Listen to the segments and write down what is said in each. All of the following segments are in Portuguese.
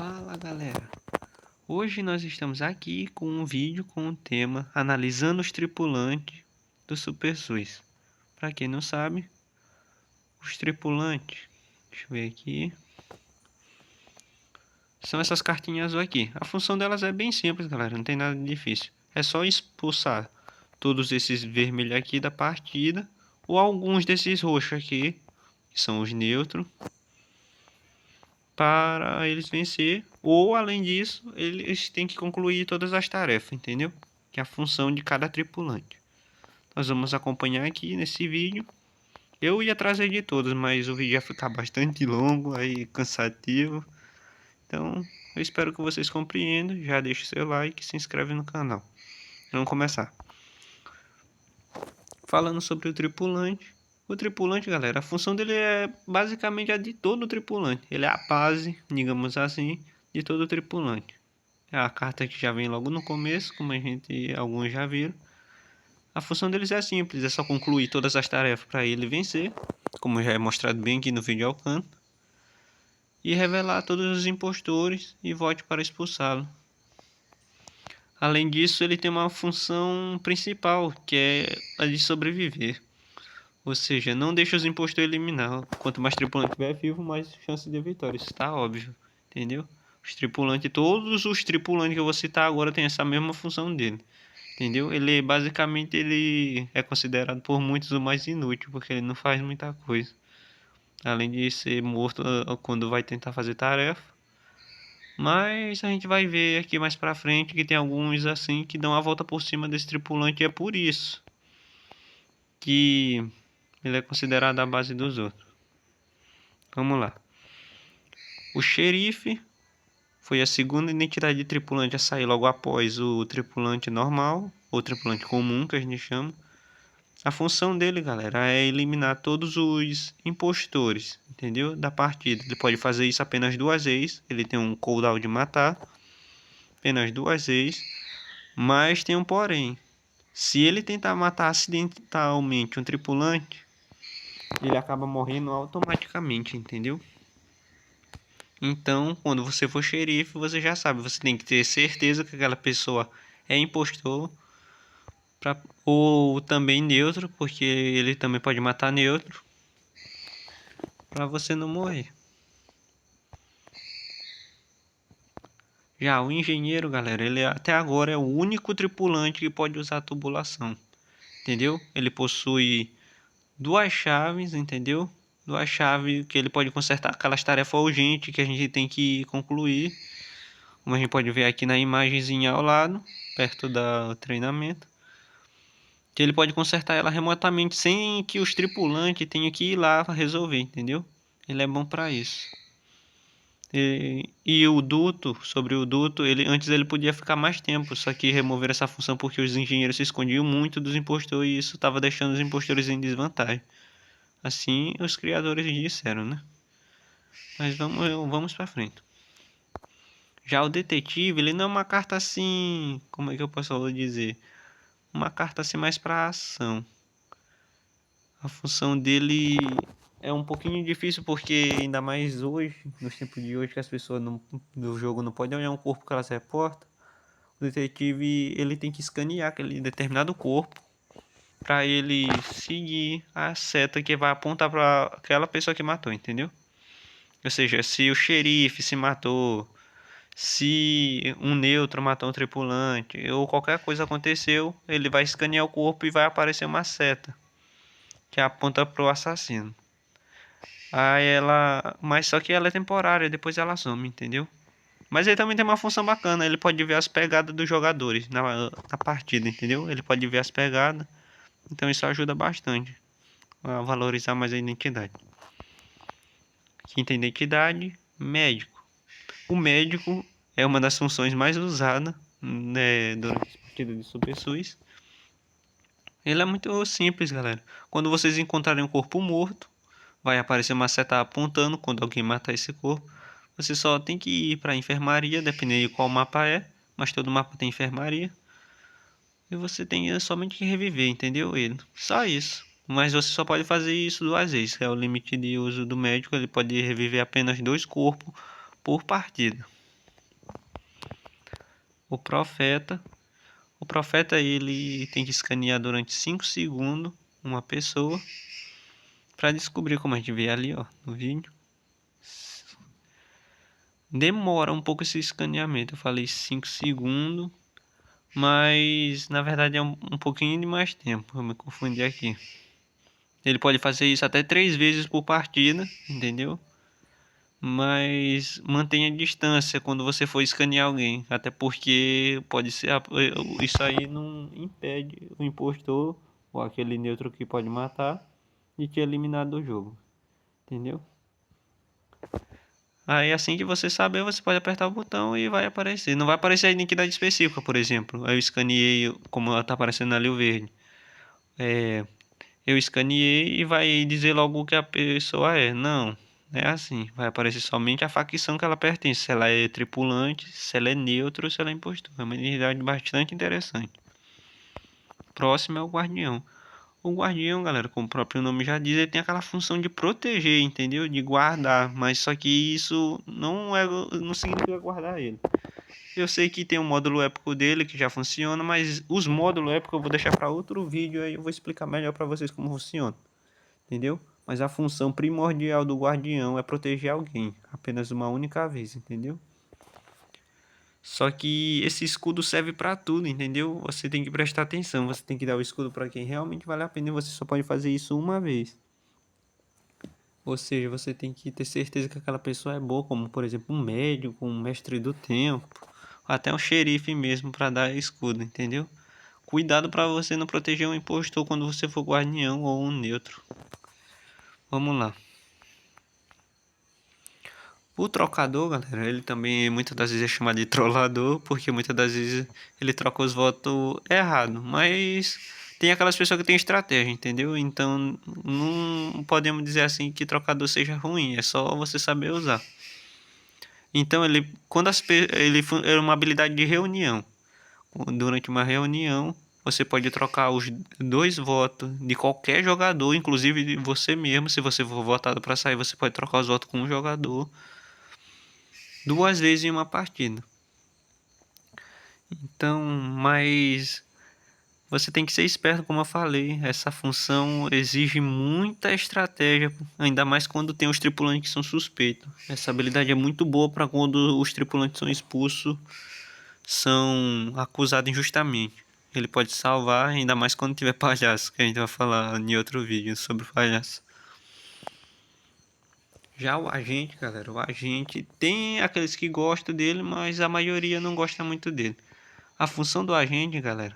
Fala galera, hoje nós estamos aqui com um vídeo com o tema analisando os tripulantes do Super SUS. Para quem não sabe, os tripulantes, deixa eu ver aqui, são essas cartinhas azul aqui. A função delas é bem simples galera, não tem nada de difícil. É só expulsar todos esses vermelhos aqui da partida, ou alguns desses roxos aqui, que são os neutros, para eles vencer, ou além disso, eles têm que concluir todas as tarefas, entendeu? Que é a função de cada tripulante. Nós vamos acompanhar aqui nesse vídeo. Eu ia trazer de todos, mas o vídeo ia ficar bastante longo, aí cansativo. Então, eu espero que vocês compreendam. Já deixa o seu like e se inscreve no canal. Vamos começar. Falando sobre o tripulante. O tripulante, galera, a função dele é basicamente a de todo tripulante. Ele é a base, digamos assim, de todo tripulante. É a carta que já vem logo no começo, como alguns já viram. A função deles é simples, é só concluir todas as tarefas para ele vencer, como já é mostrado bem aqui no vídeo ao canto, e revelar todos os impostores e vote para expulsá-lo. Além disso, ele tem uma função principal, que é a de sobreviver. Ou seja, não deixa os impostores eliminar. Quanto mais tripulante estiver vivo, mais chance de vitória. Isso está óbvio, entendeu? Os tripulantes, todos os tripulantes que eu vou citar agora tem essa mesma função dele. Entendeu? Ele basicamente ele é considerado por muitos o mais inútil, porque ele não faz muita coisa. Além de ser morto quando vai tentar fazer tarefa. Mas a gente vai ver aqui mais pra frente que tem alguns assim que dão a volta por cima desse tripulante, e é por isso que ele é considerado a base dos outros. Vamos lá. O xerife foi a segunda identidade de tripulante a sair logo após o tripulante normal, ou tripulante comum que a gente chama. A função dele, galera, é eliminar todos os impostores, entendeu? Da partida. Ele pode fazer isso apenas duas vezes. Ele tem um cooldown de matar apenas duas vezes. Mas tem um porém. Se ele tentar matar acidentalmente um tripulante, ele acaba morrendo automaticamente, entendeu? Então, quando você for xerife, você já sabe. Você tem que ter certeza que aquela pessoa é impostor. Ou também neutro, porque ele também pode matar neutro. Para você não morrer. Já o engenheiro, galera, ele até agora é o único tripulante que pode usar a tubulação. Entendeu? Ele possui duas chaves, entendeu? Duas chaves que ele pode consertar aquelas tarefas urgentes que a gente tem que concluir. Como a gente pode ver aqui na imagenzinha ao lado, perto do treinamento. Que ele pode consertar ela remotamente sem que os tripulantes tenham que ir lá para resolver, entendeu? Ele é bom para isso. E o duto, sobre o duto, antes ele podia ficar mais tempo, só que remover essa função porque os engenheiros se escondiam muito dos impostores e isso estava deixando os impostores em desvantagem. Assim os criadores disseram, né? Mas vamos para frente. Já o detetive, ele não é uma carta assim, como é que eu posso dizer? Uma carta assim mais para ação. A função dele é um pouquinho difícil porque ainda mais hoje, nos tempos de hoje que as pessoas no jogo não podem olhar um corpo que elas reportam. O detetive ele tem que escanear aquele determinado corpo para ele seguir a seta que vai apontar para aquela pessoa que matou, entendeu? Ou seja, se o xerife se matou, se um neutro matou um tripulante ou qualquer coisa aconteceu, ele vai escanear o corpo e vai aparecer uma seta que aponta pro assassino. Mas só que ela é temporária, depois ela some, entendeu? Mas ele também tem uma função bacana, ele pode ver as pegadas dos jogadores na partida, entendeu? Ele pode ver as pegadas, então isso ajuda bastante a valorizar mais a identidade. Quinta identidade, médico. O médico é uma das funções mais usadas, né, durante a partida de Super SUS. Ele é muito simples, galera. Quando vocês encontrarem um corpo morto, vai aparecer uma seta apontando quando alguém matar esse corpo. Você só tem que ir para a enfermaria, dependendo de qual mapa é, mas todo mapa tem enfermaria. E você tem somente que reviver, entendeu? Ele. Só isso. Mas você só pode fazer isso duas vezes, que é o limite de uso do médico. Ele pode reviver apenas 2 corpos por partida. o profeta. O profeta, ele tem que escanear durante 5 segundos uma pessoa para descobrir, como a gente vê ali, ó, no vídeo. Demora um pouco esse escaneamento. Eu falei 5 segundos, mas na verdade é um pouquinho de mais tempo. Eu me confundi aqui. Ele pode fazer isso até 3 vezes por partida, entendeu? Mas mantenha distância quando você for escanear alguém, até porque pode ser isso aí não impede o impostor ou aquele neutro que pode matar de te eliminar do jogo, entendeu? Aí assim que você saber, você pode apertar o botão e vai aparecer. Não vai aparecer a identidade específica, por exemplo. Eu escaneei, como ela tá aparecendo ali o verde. Eu escaneei e vai dizer logo o que a pessoa é. Não, é assim. Vai aparecer somente a facção que ela pertence. Se ela é tripulante, se ela é neutro, se ela é impostor. É uma identidade bastante interessante. Próximo é o guardião. O guardião, galera, como o próprio nome já diz, ele tem aquela função de proteger, entendeu? De guardar. Mas só que isso não significa guardar ele. Eu sei que tem um módulo épico dele que já funciona, mas os módulos épicos eu vou deixar para outro vídeo, aí eu vou explicar melhor para vocês como funciona, entendeu? Mas a função primordial do guardião é proteger alguém, apenas uma única vez, entendeu? Só que esse escudo serve para tudo, entendeu? Você tem que prestar atenção, você tem que dar o escudo para quem realmente vale a pena e você só pode fazer isso uma vez. Ou seja, você tem que ter certeza que aquela pessoa é boa, como por exemplo um médico, um mestre do tempo, até um xerife mesmo para dar escudo, entendeu? Cuidado para você não proteger um impostor quando você for guardião ou um neutro. Vamos lá. O trocador, galera, ele também muitas das vezes é chamado de trollador, porque muitas das vezes ele troca os votos errado, mas tem aquelas pessoas que têm estratégia, entendeu? Então não podemos dizer assim que trocador seja ruim, é só você saber usar. Então ele é uma habilidade de reunião. Durante uma reunião, você pode trocar os 2 votos de qualquer jogador, inclusive de você mesmo. Se você for votado para sair, você pode trocar os votos com um jogador 2 vezes em uma partida. Então, mas você tem que ser esperto, como eu falei. Essa função exige muita estratégia, ainda mais quando tem os tripulantes que são suspeitos. Essa habilidade é muito boa para quando os tripulantes são expulsos, são acusados injustamente. Ele pode salvar, ainda mais quando tiver palhaço, que a gente vai falar em outro vídeo sobre palhaço. Já o agente, galera, o agente tem aqueles que gostam dele, mas a maioria não gosta muito dele. A função do agente, galera,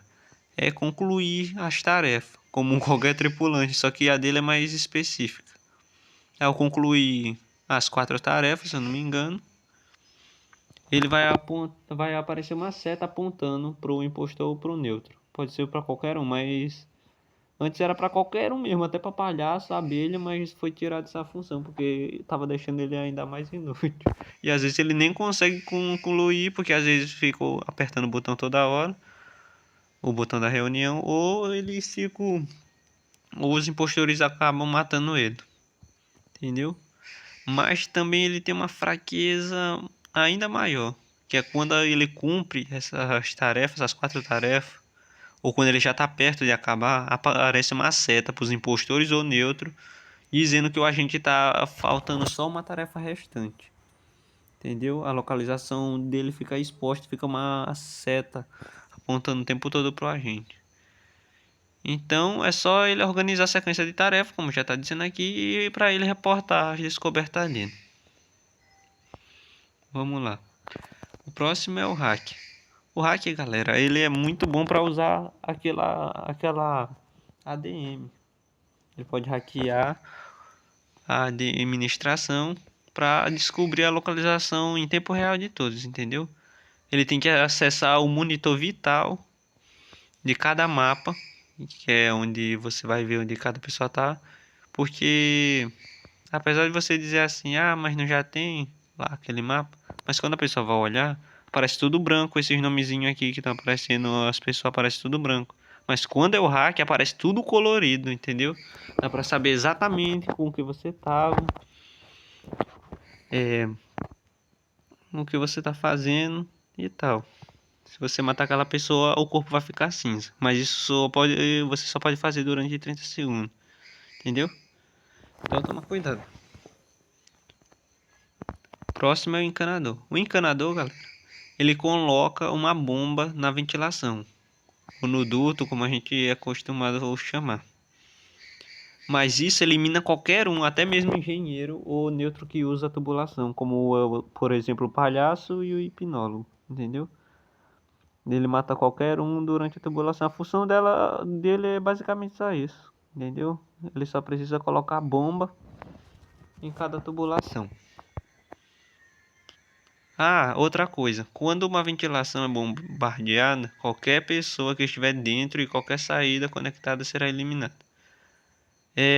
é concluir as tarefas, como qualquer tripulante, só que a dele é mais específica. Ao concluir as 4 tarefas, se eu não me engano, ele vai aparecer uma seta apontando para o impostor ou para o neutro. Pode ser para qualquer um, mas antes era para qualquer um mesmo, até para palhaço, abelha, mas foi tirado essa função porque tava deixando ele ainda mais inútil. E às vezes ele nem consegue concluir porque às vezes ficou apertando o botão toda hora, o botão da reunião, ou eles ficam, ou os impostores acabam matando ele, entendeu? Mas também ele tem uma fraqueza ainda maior, que é quando ele cumpre essas tarefas, as 4 tarefas, ou quando ele já está perto de acabar, aparece uma seta para os impostores ou neutro, dizendo que o agente está faltando só uma tarefa restante. Entendeu? A localização dele fica exposta, fica uma seta apontando o tempo todo para o agente. Então é só ele organizar a sequência de tarefas, como já está dizendo aqui, e para ele reportar as descobertas dele. Vamos lá. O próximo é o hack. O hack, galera, ele é muito bom para usar aquela ADM. Ele pode hackear a administração para descobrir a localização em tempo real de todos, entendeu? Ele tem que acessar o monitor vital de cada mapa, que é onde você vai ver onde cada pessoa tá, porque apesar de você dizer assim, ah, mas não já tem lá aquele mapa, mas quando a pessoa vai olhar, parece tudo branco, esses nomezinhos aqui que estão aparecendo, as pessoas aparecem tudo branco. Mas quando é o hack, aparece tudo colorido, entendeu? Dá pra saber exatamente com o que você tava, o que você tá fazendo e tal. Se você matar aquela pessoa, o corpo vai ficar cinza. Mas isso você só pode fazer durante 30 segundos. Entendeu? Então toma cuidado. Próximo é o encanador. O encanador, galera, ele coloca uma bomba na ventilação. Ou no duto, como a gente é acostumado a chamar. Mas isso elimina qualquer um, até mesmo engenheiro ou neutro que usa a tubulação, como, por exemplo, o palhaço e o hipnólogo, entendeu? Ele mata qualquer um durante a tubulação. A função dele é basicamente só isso, entendeu? Ele só precisa colocar bomba em cada tubulação. Ah, outra coisa. Quando uma ventilação é bombardeada, qualquer pessoa que estiver dentro e qualquer saída conectada será eliminada.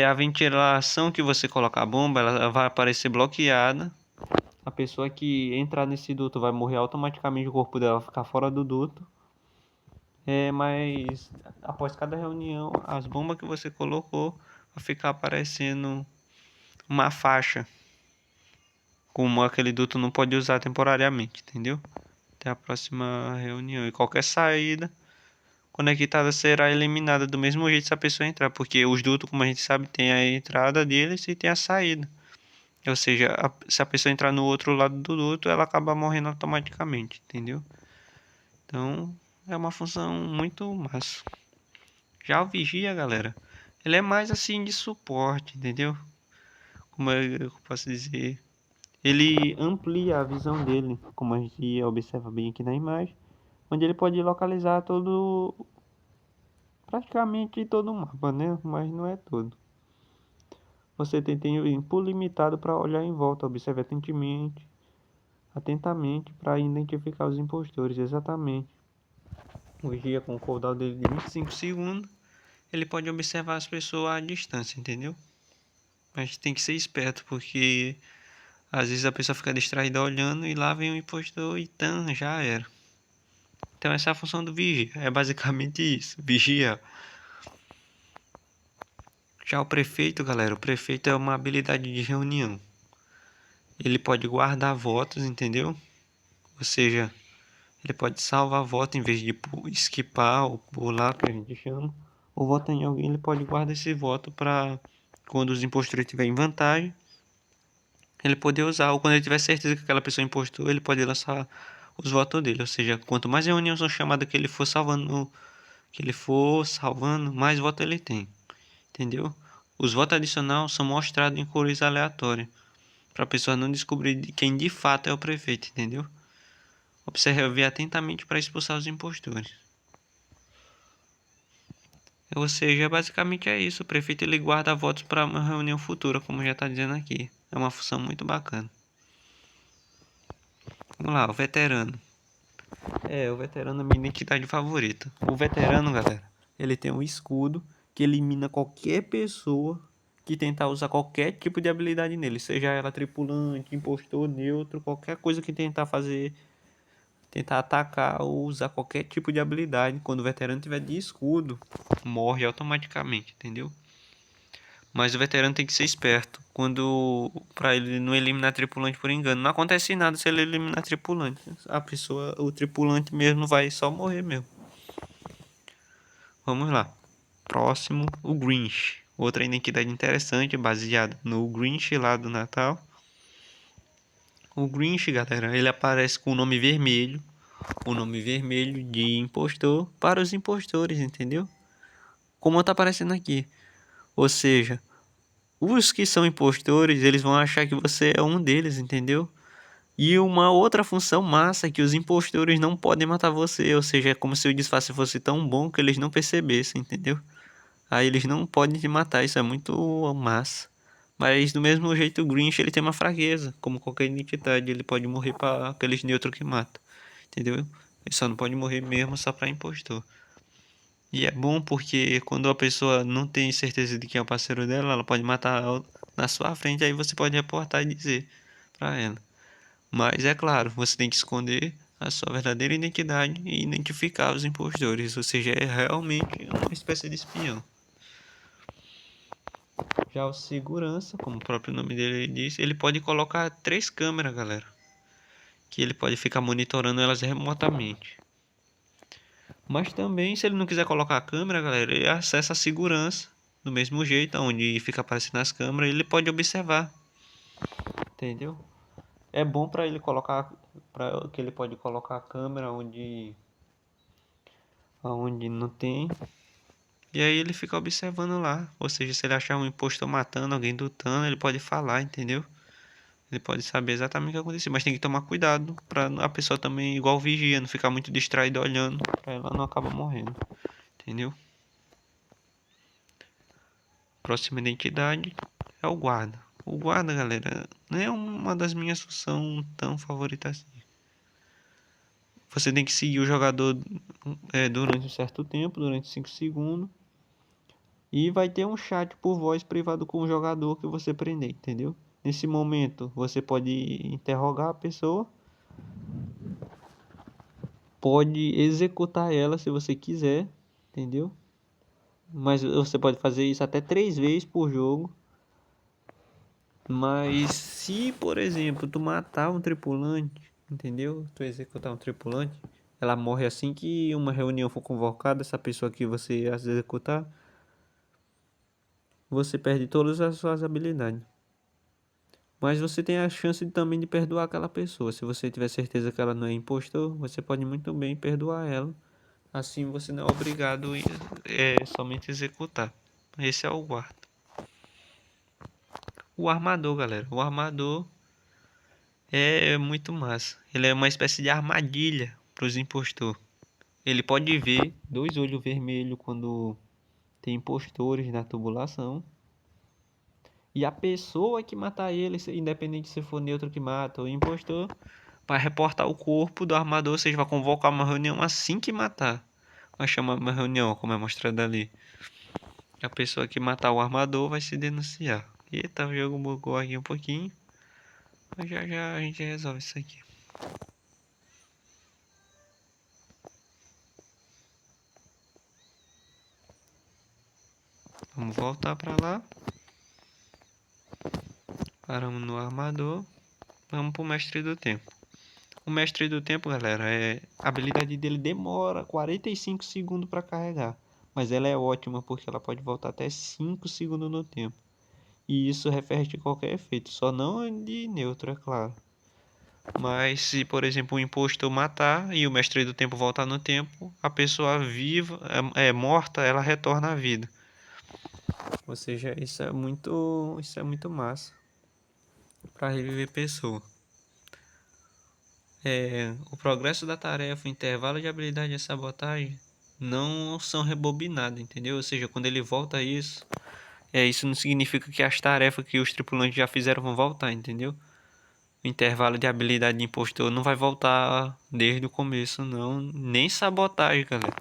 A ventilação que você coloca a bomba, ela vai aparecer bloqueada. A pessoa que entrar nesse duto vai morrer automaticamente, o corpo dela vai ficar fora do duto. Mas após cada reunião, as bombas que você colocou vai ficar aparecendo uma faixa. Como aquele duto não pode usar temporariamente, entendeu? Até a próxima reunião. E qualquer saída conectada será eliminada do mesmo jeito se a pessoa entrar. Porque os dutos, como a gente sabe, tem a entrada deles e tem a saída. Ou seja, se a pessoa entrar no outro lado do duto, ela acaba morrendo automaticamente, entendeu? Então, é uma função muito massa. Já o vigia, galera, ele é mais assim de suporte, entendeu? Como eu posso dizer, ele amplia a visão dele, como a gente observa bem aqui na imagem, onde ele pode localizar praticamente todo o mapa, né? Mas não é todo. Você tem tempo limitado para olhar em volta, observe atentamente para identificar os impostores, exatamente. O guia com o cooldown dele de 25 segundos, ele pode observar as pessoas à distância, entendeu? Mas tem que ser esperto, porque às vezes a pessoa fica distraída olhando e lá vem o impostor e tan, já era. Então essa é a função do vigia, é basicamente isso, vigia. Já o prefeito, galera, o prefeito é uma habilidade de reunião. Ele pode guardar votos, entendeu? Ou seja, ele pode salvar voto em vez de esquipar ou pular, que a gente chama. Ou votar em alguém, ele pode guardar esse voto para quando os impostores estiverem em vantagem, ele poder usar. Ou quando ele tiver certeza que aquela pessoa impostou, ele pode lançar os votos dele. Ou seja, quanto mais reuniões são chamadas que ele for salvando, mais votos ele tem. Entendeu? Os votos adicionais são mostrados em cores aleatórias, para a pessoa não descobrir quem de fato é o prefeito, entendeu? Observe atentamente para expulsar os impostores. Ou seja, basicamente é isso. O prefeito ele guarda votos para uma reunião futura, como já está dizendo aqui. É uma função muito bacana. Vamos lá, o veterano. O veterano é minha identidade favorita. O veterano, galera, ele tem um escudo que elimina qualquer pessoa que tentar usar qualquer tipo de habilidade nele, seja ela tripulante, impostor, neutro, qualquer coisa que tentar atacar ou usar qualquer tipo de habilidade. Quando o veterano tiver de escudo, morre automaticamente, entendeu? Mas o veterano tem que ser esperto para ele não eliminar tripulante por engano. Não acontece nada se ele eliminar tripulante. O tripulante mesmo vai só morrer mesmo. Vamos lá. Próximo, o Grinch. Outra identidade interessante baseada no Grinch lá do Natal. O Grinch, galera, ele aparece com o nome vermelho. O nome vermelho de impostor para os impostores, entendeu? Como tá aparecendo aqui. Ou seja, os que são impostores, eles vão achar que você é um deles, entendeu? E uma outra função massa é que os impostores não podem matar você, ou seja, é como se o disfarce fosse tão bom que eles não percebessem, entendeu? Aí eles não podem te matar, isso é muito massa. Mas do mesmo jeito o Grinch ele tem uma fraqueza, como qualquer identidade, ele pode morrer para aqueles neutros que matam, entendeu? Ele só não pode morrer mesmo só para impostor. E é bom porque quando a pessoa não tem certeza de quem é o parceiro dela, ela pode matar na sua frente, aí você pode reportar e dizer para ela. Mas é claro, você tem que esconder a sua verdadeira identidade e identificar os impostores, ou seja, é realmente uma espécie de espião. Já o segurança, como o próprio nome dele diz, ele pode colocar 3 câmeras, galera, que ele pode ficar monitorando elas remotamente. Mas também, se ele não quiser colocar a câmera, galera, ele acessa a segurança do mesmo jeito, onde fica aparecendo as câmeras, ele pode observar, entendeu? É bom para ele colocar, para que ele pode colocar a câmera onde não tem. E aí ele fica observando lá. Ou seja, se ele achar um impostor matando alguém lutando, ele pode falar, entendeu? Ele pode saber exatamente o que aconteceu. Mas tem que tomar cuidado pra a pessoa também, igual vigia, não ficar muito distraída olhando, pra ela não acabar morrendo. Entendeu? Próxima identidade é o guarda. O guarda, galera, não é uma das minhas funções tão favoritas assim. Você tem que seguir o jogador durante um certo tempo, durante 5 segundos. E vai ter um chat por voz privado com o jogador que você prender, entendeu? Nesse momento, você pode interrogar a pessoa, pode executar ela se você quiser, entendeu? Mas você pode fazer isso até 3 vezes por jogo. Mas se, por exemplo, tu matar um tripulante, entendeu? Tu executar um tripulante, ela morre assim que uma reunião for convocada, essa pessoa que você executar, você perde todas as suas habilidades. Mas você tem a chance também de perdoar aquela pessoa. Se você tiver certeza que ela não é impostor, você pode muito bem perdoar ela. Assim você não é obrigado a somente executar. Esse é o guarda. O armador, galera. O armador é muito massa. Ele é uma espécie de armadilha para os impostores. Ele pode ver 2 olhos vermelhos quando tem impostores na tubulação. E a pessoa que matar ele, independente se for neutro que mata ou impostor, vai reportar o corpo do armador. Ou seja, vai convocar uma reunião assim que matar. Vai chamar uma reunião, como é mostrado ali. A pessoa que matar o armador vai se denunciar. Eita, o jogo bugou aqui um pouquinho. Mas já já a gente resolve isso aqui. Vamos voltar pra lá. Paramos no armador. Vamos pro mestre do tempo. O mestre do tempo, galera, a habilidade dele demora 45 segundos para carregar. Mas ela é ótima porque ela pode voltar até 5 segundos no tempo. E isso refere a qualquer efeito, só não de neutro, é claro. Mas se, por exemplo, o impostor matar e o mestre do tempo voltar no tempo, a pessoa viva, morta, ela retorna à vida. Ou seja, isso é muito massa para reviver pessoa. O progresso da tarefa, o intervalo de habilidade e sabotagem não são rebobinados, entendeu? Ou seja, quando ele volta a isso, isso não significa que as tarefas que os tripulantes já fizeram vão voltar, entendeu? O intervalo de habilidade de impostor não vai voltar desde o começo, não. Nem sabotagem, galera.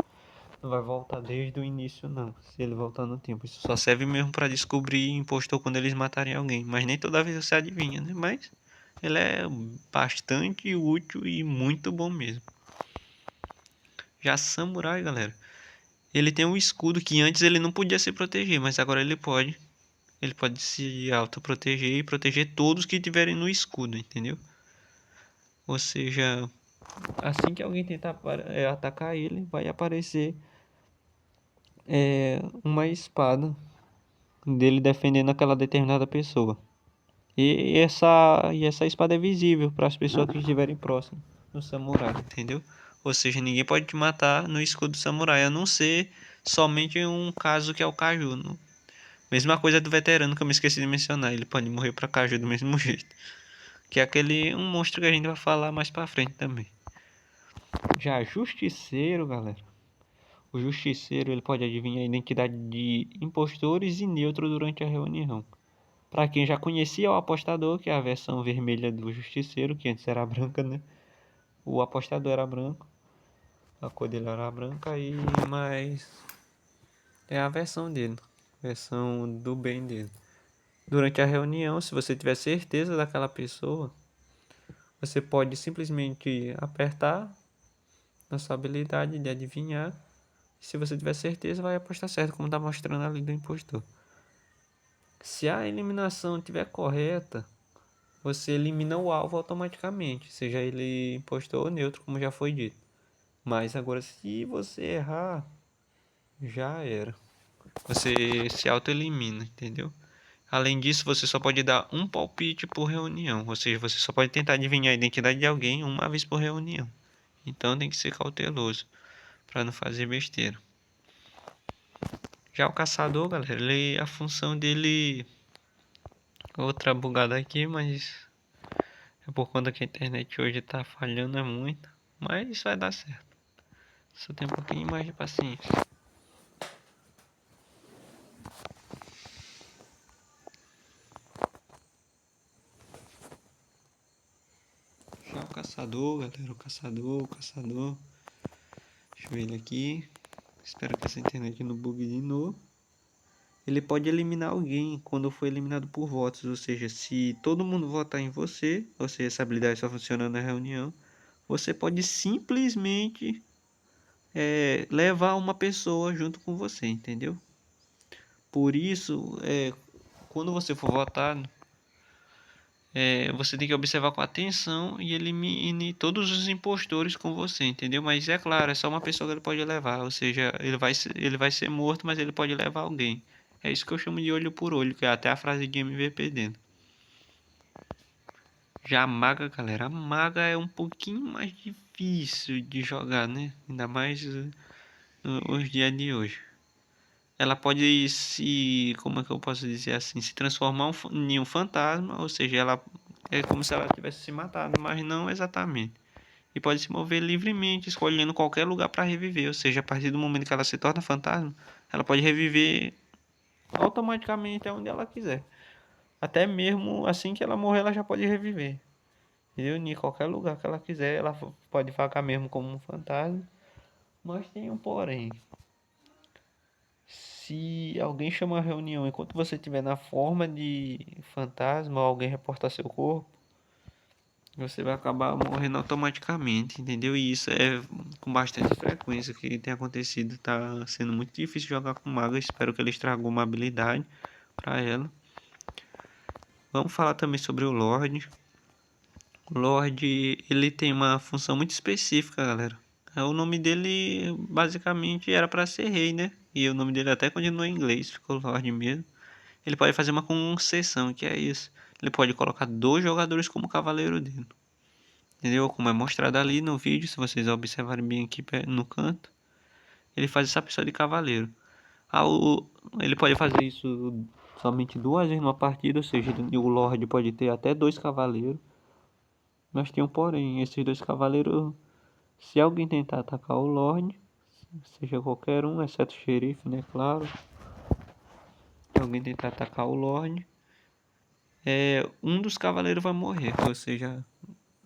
Não vai voltar desde o início, não. Se ele voltar no tempo. Isso só serve mesmo para descobrir impostor quando eles matarem alguém. Mas nem toda vez você adivinha, né? Mas ele é bastante útil e muito bom mesmo. Já Samurai, galera. Ele tem um escudo que antes ele não podia se proteger, mas agora ele pode. Ele pode se autoproteger e proteger todos que estiverem no escudo, entendeu? Ou seja, assim que alguém tentar atacar ele, vai aparecer uma espada dele defendendo aquela determinada pessoa. E essa espada é visível para as pessoas que estiverem próximas do samurai, entendeu? Ou seja, ninguém pode te matar no escudo do samurai, a não ser somente um caso que é o Kaju. Mesma coisa do veterano que eu me esqueci de mencionar, ele pode morrer para Kaju do mesmo jeito. Que é um monstro que a gente vai falar mais pra frente também. Já Justiceiro, galera. O Justiceiro ele pode adivinhar a identidade de impostores e neutro durante a reunião. Para quem já conhecia o Apostador, que é a versão vermelha do Justiceiro, que antes era branca, né? O Apostador era branco, a cor dele era branca, mas é a versão dele, versão do bem dele. Durante a reunião, se você tiver certeza daquela pessoa, você pode simplesmente apertar na sua habilidade de adivinhar. Se você tiver certeza, vai apostar certo, como está mostrando ali do impostor. Se a eliminação estiver correta, você elimina o alvo automaticamente, seja ele impostor ou neutro, como já foi dito. Mas agora, se você errar, já era. Você se auto-elimina, entendeu? Além disso, você só pode dar um palpite por reunião, ou seja, você só pode tentar adivinhar a identidade de alguém uma vez por reunião. Então tem que ser cauteloso para não fazer besteira. Já o caçador, galera, a função dele outra bugada aqui, mas é por conta que a internet hoje tá falhando muito, mas isso vai dar certo. Só tem um pouquinho mais de paciência. Já o caçador, galera, o caçador. Deixa eu ver ele aqui. Espero que essa internet não bugue de novo. Ele pode eliminar alguém quando for eliminado por votos, ou seja, se todo mundo votar em você, ou seja, essa habilidade só funciona na reunião, você pode simplesmente levar uma pessoa junto com você, entendeu? Por isso, quando você for votar, você tem que observar com atenção e elimine todos os impostores com você, entendeu? Mas é claro, é só uma pessoa que ele pode levar, ou seja, ele vai ser morto, mas ele pode levar alguém. É isso que eu chamo de olho por olho, que é até a frase de MVP dentro. Já a maga, galera, a maga é um pouquinho mais difícil de jogar, né? Ainda mais nos dias de hoje. Ela pode como é que eu posso dizer assim, se transformar em um fantasma, ou seja, ela é como se ela tivesse se matado, mas não exatamente. E pode se mover livremente, escolhendo qualquer lugar para reviver, ou seja, a partir do momento que ela se torna fantasma, ela pode reviver automaticamente onde ela quiser. Até mesmo assim que ela morrer, ela já pode reviver. Entendeu? Em qualquer lugar que ela quiser, ela pode vagar mesmo como um fantasma. Mas tem um porém. Se alguém chama a reunião enquanto você estiver na forma de fantasma ou alguém reportar seu corpo, você vai acabar morrendo automaticamente, entendeu? E isso é com bastante frequência que tem acontecido. Tá sendo muito difícil jogar com maga. Espero que ele estragou uma habilidade para ela. Vamos falar também sobre o Lorde. O Lorde, ele tem uma função muito específica, galera. O nome dele basicamente era para ser rei, né? E o nome dele até continua em inglês, ficou Lorde mesmo. Ele pode fazer uma concessão, que é isso. Ele pode colocar dois jogadores como cavaleiro dele. Entendeu? Como é mostrado ali no vídeo, se vocês observarem bem aqui no canto. Ele faz essa pessoa de cavaleiro. Ah, ele pode fazer isso somente duas vezes numa partida, ou seja, o Lorde pode ter até dois cavaleiros. Mas tem um porém, esses dois cavaleiros, se alguém tentar atacar o Lorde, seja qualquer um, exceto o xerife, né, claro. Se alguém tentar atacar o Lorde, um dos cavaleiros vai morrer, ou seja,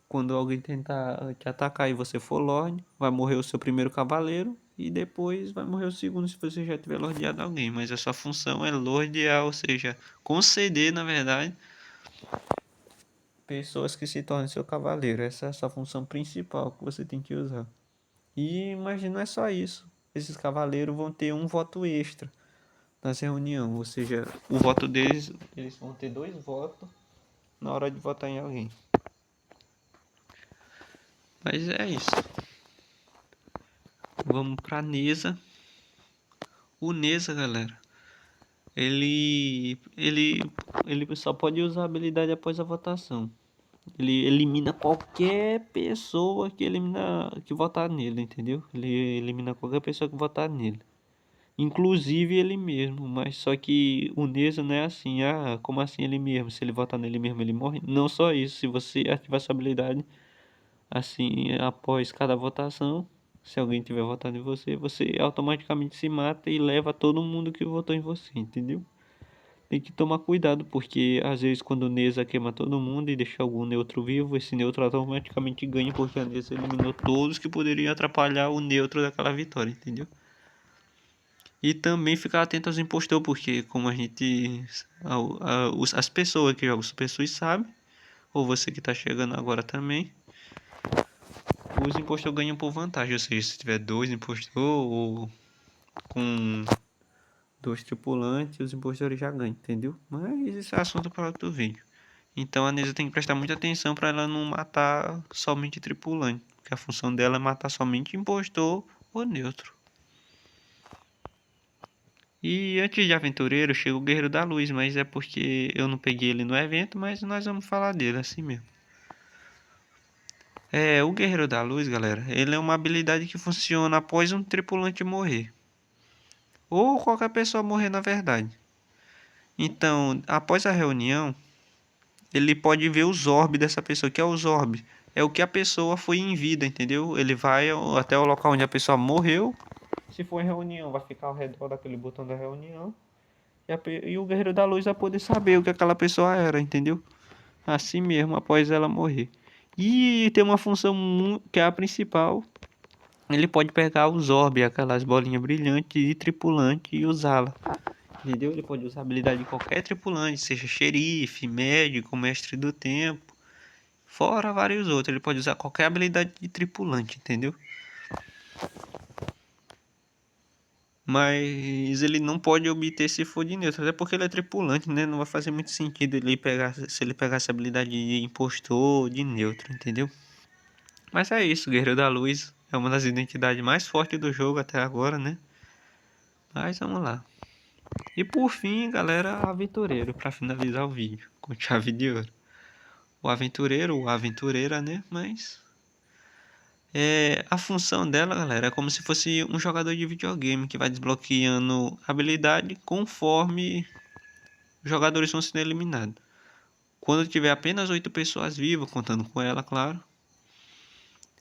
quando alguém tentar te atacar e você for Lorde, vai morrer o seu primeiro cavaleiro e depois vai morrer o segundo se você já tiver lordeado alguém. Mas a sua função é lordear, ou seja, conceder, na verdade, pessoas que se tornem seu cavaleiro. Essa é a sua função principal que você tem que usar. E mas não é só isso. Esses cavaleiros vão ter um voto extra nessa reunião, ou seja, o voto deles, eles vão ter dois votos na hora de votar em alguém. Mas é isso. Vamos pra Neza. O Neza, galera, ele só pode usar a habilidade após a votação. Ele elimina qualquer pessoa que votar nele, entendeu? Ele elimina qualquer pessoa que votar nele. Inclusive ele mesmo, mas só que o Neza não é assim, como assim ele mesmo? Se ele votar nele mesmo, ele morre? Não só isso, se você ativar essa habilidade assim, após cada votação, se alguém tiver votado em você, você automaticamente se mata e leva todo mundo que votou em você, entendeu? Tem que tomar cuidado, porque às vezes quando o Neza queima todo mundo e deixa algum neutro vivo, esse neutro automaticamente ganha, porque a Neza eliminou todos que poderiam atrapalhar o neutro daquela vitória, entendeu? E também ficar atento aos impostores, porque como a gente. As pessoas que jogam Super SUS sabem, ou você que está chegando agora também, os impostores ganham por vantagem. Ou seja, se tiver dois impostores ou com dois tripulantes, os impostores já ganham, entendeu? Mas isso é assunto para outro vídeo. Então a Neza tem que prestar muita atenção para ela não matar somente tripulante, porque a função dela é matar somente impostor ou neutro. E antes de aventureiro chega o Guerreiro da Luz, mas é porque eu não peguei ele no evento, mas nós vamos falar dele assim mesmo. O Guerreiro da Luz, galera, ele é uma habilidade que funciona após um tripulante morrer. Ou qualquer pessoa morrer, na verdade. Então, após a reunião, ele pode ver os orbes dessa pessoa. Que é os orbes? É o que a pessoa foi em vida, entendeu? Ele vai até o local onde a pessoa morreu. Se for em reunião, vai ficar ao redor daquele botão da reunião. E o Guerreiro da Luz vai poder saber o que aquela pessoa era, entendeu? Assim mesmo, após ela morrer. E tem uma função que é a principal. Ele pode pegar os orbes, aquelas bolinhas brilhantes de tripulante e usá-la. Entendeu? Ele pode usar a habilidade de qualquer tripulante, seja xerife, médico, mestre do tempo. Fora vários outros. Ele pode usar qualquer habilidade de tripulante, entendeu? Mas ele não pode obter se for de neutro. Até porque ele é tripulante, né? Não vai fazer muito sentido ele pegar, se ele pegar essa habilidade de impostor de neutro, entendeu? Mas é isso, Guerreiro da Luz é uma das identidades mais fortes do jogo até agora, né? Mas vamos lá. E por fim, galera, aventureiro, para finalizar o vídeo com chave de ouro. O aventureiro ou aventureira, né? Mas a função dela, galera, é como se fosse um jogador de videogame que vai desbloqueando habilidade conforme os jogadores vão sendo eliminados. Quando tiver apenas 8 pessoas vivas, contando com ela, claro,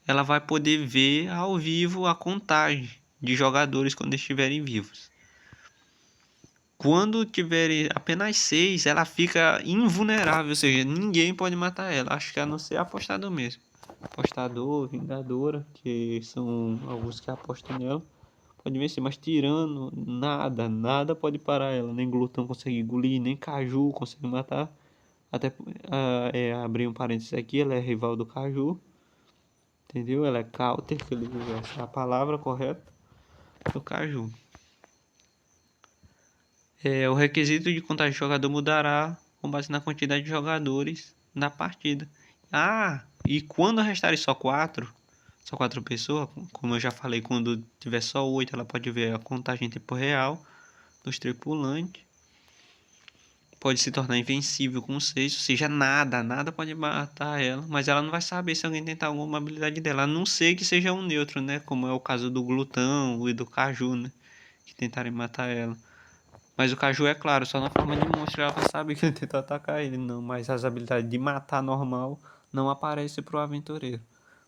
ela vai poder ver ao vivo a contagem de jogadores quando estiverem vivos. Quando tiver apenas 6, ela fica invulnerável, ou seja, ninguém pode matar ela. Acho que a não ser apostador mesmo. Apostador, Vingadora, que são alguns que apostam nela. Pode vencer, mas tirando, nada pode parar ela. Nem glutão consegue engolir, nem caju consegue matar. Até abrir um parênteses aqui, ela é rival do caju. Entendeu? Ela é counter, essa é a palavra correta do caju. O requisito de contagem de jogador mudará com base na quantidade de jogadores na partida. E quando restarem só quatro pessoas, como eu já falei, quando tiver só 8, ela pode ver a contagem em tempo real dos tripulantes. Pode se tornar invencível com 6, ou seja, nada pode matar ela, mas ela não vai saber se alguém tentar alguma habilidade dela, a não ser que seja um neutro, né? Como é o caso do glutão e do caju, né? Que tentarem matar ela. Mas o caju é claro, só na forma de monstro ela sabe que ele tentou atacar ele, não. Mas as habilidades de matar normal não aparecem pro aventureiro.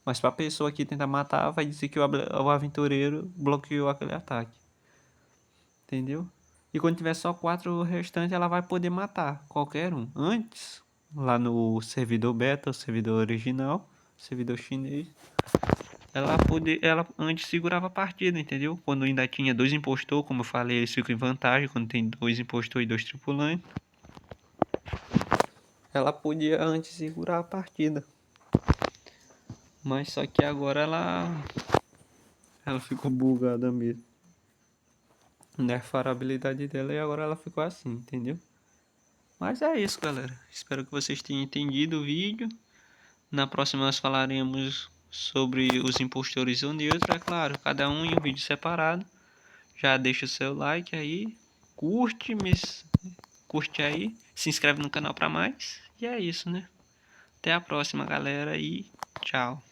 Mas pra pessoa que tenta matar, vai dizer que o aventureiro bloqueou aquele ataque. Entendeu? E quando tiver só 4 restantes, ela vai poder matar qualquer um. Antes, lá no servidor beta, o servidor original, servidor chinês, ela antes segurava a partida, entendeu? Quando ainda tinha 2 impostor, como eu falei, eles ficam em vantagem quando tem 2 impostor e 2 tripulantes. Ela podia antes segurar a partida. Mas só que agora ela ficou bugada mesmo. Nerfaram a habilidade dela e agora ela ficou assim, entendeu? Mas é isso, galera. Espero que vocês tenham entendido o vídeo. Na próxima nós falaremos sobre os impostores e o neutro, é claro, cada um em um vídeo separado. Já deixa o seu like aí, curte aí, se inscreve no canal para mais. E é isso, né? Até a próxima, galera, e tchau.